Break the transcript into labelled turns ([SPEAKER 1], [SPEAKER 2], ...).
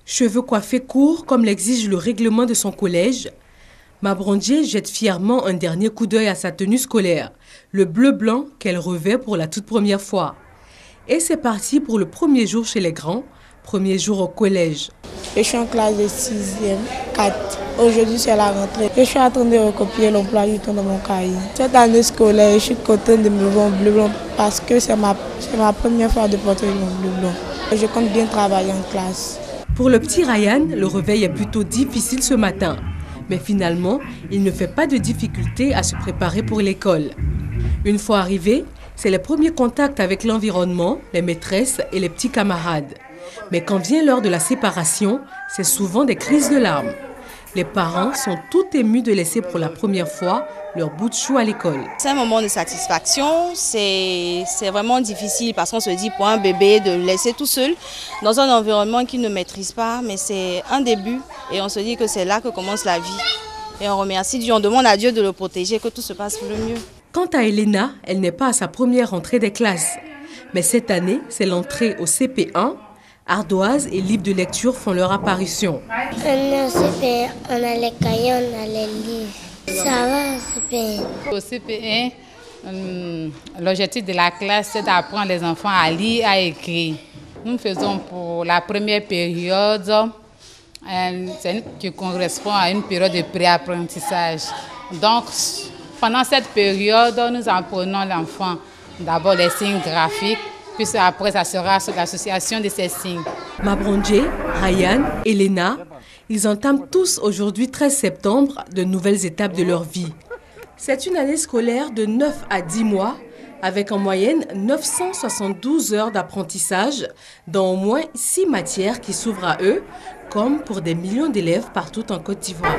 [SPEAKER 1] Cheveux coiffés courts comme l'exige le règlement de son collège, Mabrondier jette fièrement un dernier coup d'œil à sa tenue scolaire, le bleu-blanc qu'elle revêt pour la toute première fois. Et c'est parti pour le premier jour chez les grands, premier jour au collège.
[SPEAKER 2] Je suis en classe de 6e, 4. Aujourd'hui, c'est la rentrée. Je suis en train de recopier l'emploi du temps dans mon cahier. Cette année scolaire, je suis contente de me voir en bleu-blanc parce que c'est ma première fois de porter mon bleu-blanc. Je compte bien travailler en classe.
[SPEAKER 1] Pour le petit Ryan, le réveil est plutôt difficile ce matin. Mais finalement, il ne fait pas de difficulté à se préparer pour l'école. Une fois arrivé, c'est le premier contact avec l'environnement, les maîtresses et les petits camarades. Mais quand vient l'heure de la séparation, c'est souvent des crises de larmes. Les parents sont tout émus de laisser pour la première fois leur bout de chou à l'école.
[SPEAKER 3] C'est un moment de satisfaction, c'est vraiment difficile parce qu'on se dit pour un bébé de le laisser tout seul dans un environnement qu'il ne maîtrise pas, mais c'est un début et on se dit que c'est là que commence la vie. Et on remercie Dieu, on demande à Dieu de le protéger, que tout se passe pour le mieux.
[SPEAKER 1] Quant à Elena, elle n'est pas à sa première rentrée des classes. Mais cette année, c'est l'entrée au CP1. Ardoise et livres de lecture font leur apparition.
[SPEAKER 4] On est au CP1, on a les cahiers, on a les livres. Ça va au CP1?
[SPEAKER 5] Au CP1, l'objectif de la classe, c'est d'apprendre les enfants à lire, à écrire. Nous faisons pour la première période, qui correspond à une période de pré-apprentissage. Donc, pendant cette période, nous apprenons l'enfant d'abord les signes graphiques, puis après, ça sera l'association de ces signes.
[SPEAKER 1] Mabrondier, Ryan, Elena, ils entament tous aujourd'hui, 13 septembre, de nouvelles étapes de leur vie. C'est une année scolaire de 9 à 10 mois, avec en moyenne 972 heures d'apprentissage dans au moins 6 matières qui s'ouvrent à eux, comme pour des millions d'élèves partout en Côte d'Ivoire.